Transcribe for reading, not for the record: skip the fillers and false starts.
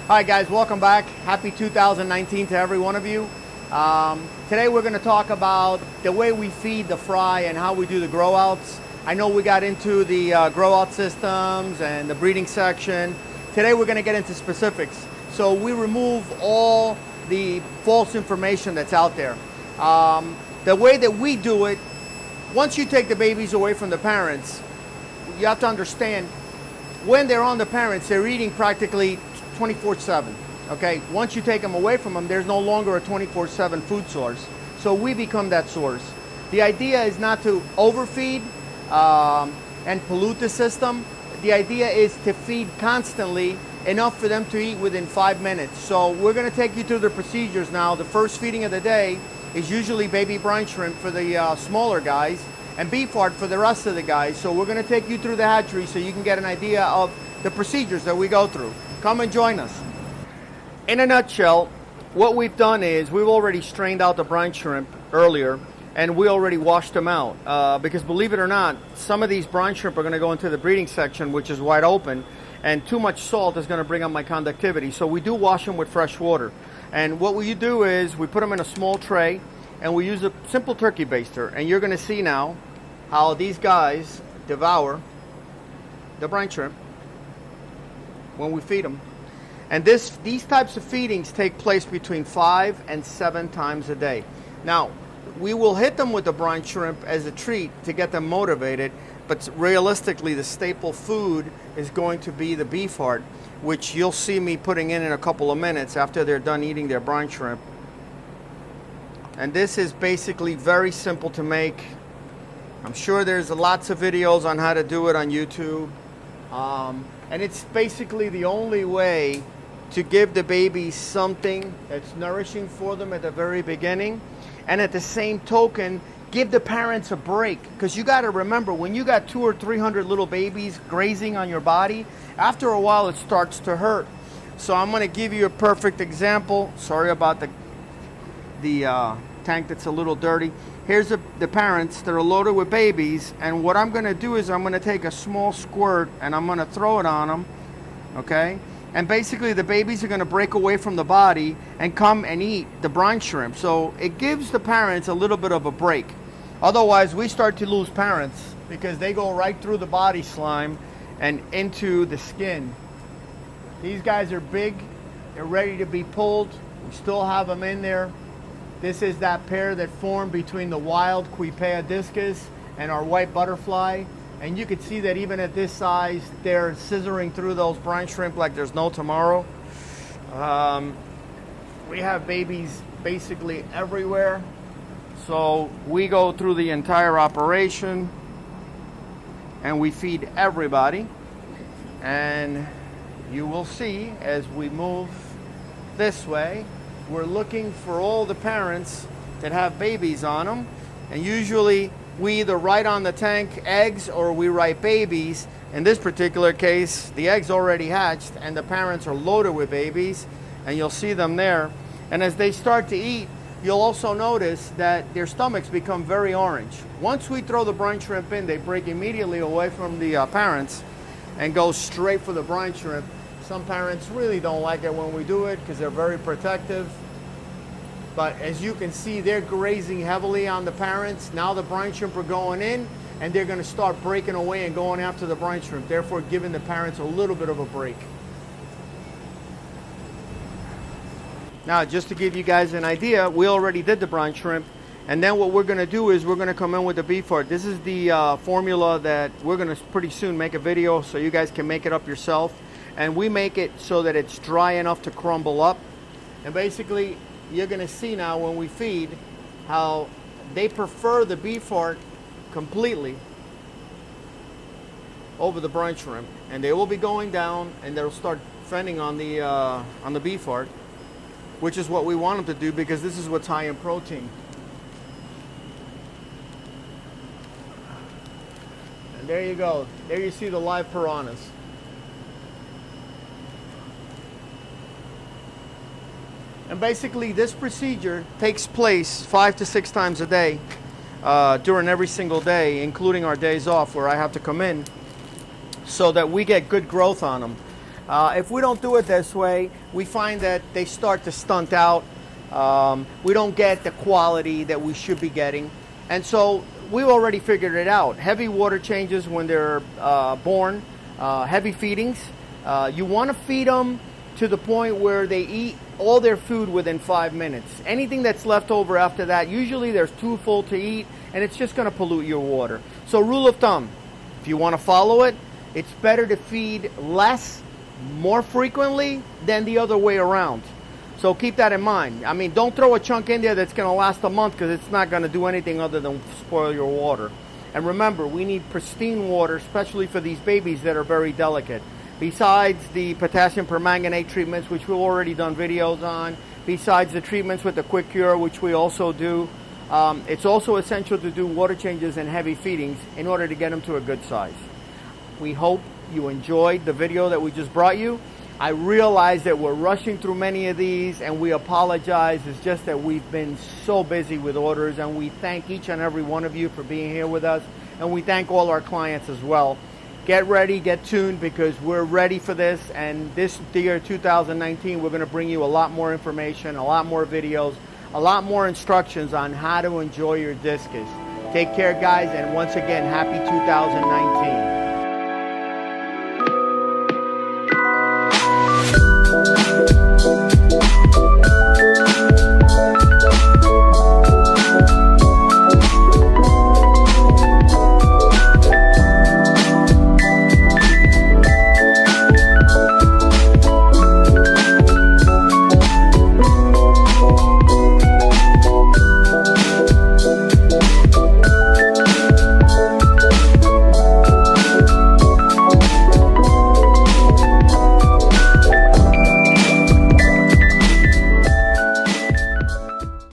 Hi guys, welcome back. Happy 2019 to every one of you. Today we're going to talk about the way we feed the fry and how we do the grow outs. I know we got into the grow out systems and the breeding section. Today we're going to get into specifics. So we remove all the false information that's out there. The way that we do it, once you take the babies away from the parents, you have to understand when they're on the parents, they're eating practically 24/7. Okay, once you take them away from them, there's no longer a 24/7 food source. So we become that source. The idea is not to overfeed and pollute the system. The idea is to feed constantly, enough for them to eat within 5 minutes. So we're going to take you through the procedures now. The first feeding of the day is usually baby brine shrimp for the smaller guys and beef heart for the rest of the guys. So we're going to take you through the hatchery so you can get an idea of the procedures that we go through. Come and join us. In a nutshell, what we've done is we've already strained out the brine shrimp earlier and we already washed them out because believe it or not, some of these brine shrimp are going to go into the breeding section, which is wide open, and too much salt is going to bring up my conductivity. So we do wash them with fresh water. And what we do is we put them in a small tray and we use a simple turkey baster. And you're going to see now how these guys devour the brine shrimp when we feed them. And these types of feedings take place between 5 and 7 times a day. Now, we will hit them with the brine shrimp as a treat to get them motivated, but realistically the staple food is going to be the beef heart, which you'll see me putting in a couple of minutes after they're done eating their brine shrimp. And this is basically very simple to make. I'm sure there's lots of videos on how to do it on YouTube. And it's basically the only way to give the babies something that's nourishing for them at the very beginning. And at the same token, give the parents a break. Because you got to remember, when you got 200 or 300 little babies grazing on your body, after a while it starts to hurt. So I'm going to give you a perfect example. Sorry about the tank that's a little dirty. Here's the parents that are loaded with babies, and what I'm going to do is I'm going to take a small squirt and I'm going to throw it on them, okay? And basically the babies are going to break away from the body and come and eat the brine shrimp. So it gives the parents a little bit of a break. Otherwise we start to lose parents because they go right through the body slime and into the skin. These guys are big, they're ready to be pulled. We still have them in there. This is that pair that formed between the wild Quipea discus and our white butterfly. And you can see that even at this size, they're scissoring through those brine shrimp like there's no tomorrow. We have babies basically everywhere. So we go through the entire operation and we feed everybody. And you will see as we move this way, we're looking for all the parents that have babies on them, and usually we either write on the tank eggs or we write babies. In this particular case, the eggs already hatched and the parents are loaded with babies, and you'll see them there. And as they start to eat, you'll also notice that their stomachs become very orange. Once we throw the brine shrimp in, they break immediately away from the parents and go straight for the brine shrimp. Some parents really don't like it when we do it because they're very protective. But as you can see, they're grazing heavily on the parents. Now the brine shrimp are going in and they're going to start breaking away and going after the brine shrimp, therefore giving the parents a little bit of a break. Now, just to give you guys an idea, we already did the brine shrimp. And then what we're going to do is we're going to come in with the beef heart. This is the formula that we're going to pretty soon make a video so you guys can make it up yourself. And we make it so that it's dry enough to crumble up. And basically, you're going to see now when we feed how they prefer the beef heart completely over the brine shrimp. And they will be going down and they'll start fending on the beef heart, which is what we want them to do because this is what's high in protein. And there you go. There you see the live piranhas. And basically this procedure takes place 5 to 6 times a day during every single day, including our days off where I have to come in so that we get good growth on them. If we don't do it this way, we find that they start to stunt out. We don't get the quality that we should be getting. And so we've already figured it out. Heavy water changes when they're born, heavy feedings. You want to feed them to the point where they eat all their food within 5 minutes. Anything that's left over after that, usually they're too full to eat, and it's just going to pollute your water. So rule of thumb, if you want to follow it, it's better to feed less, more frequently than the other way around. So keep that in mind. I mean, don't throw a chunk in there that's going to last a month, because it's not going to do anything other than spoil your water. And remember, we need pristine water, especially for these babies that are very delicate. Besides the potassium permanganate treatments, which we've already done videos on, besides the treatments with the quick cure, which we also do, it's also essential to do water changes and heavy feedings in order to get them to a good size. We hope you enjoyed the video that we just brought you. I realize that we're rushing through many of these, and we apologize. It's just that we've been so busy with orders, and we thank each and every one of you for being here with us, and we thank all our clients as well. Get ready, get tuned, because we're ready for this, and this year 2019 we're going to bring you a lot more information, a lot more videos, a lot more instructions on how to enjoy your discus. Take care, guys, and once again, happy 2019.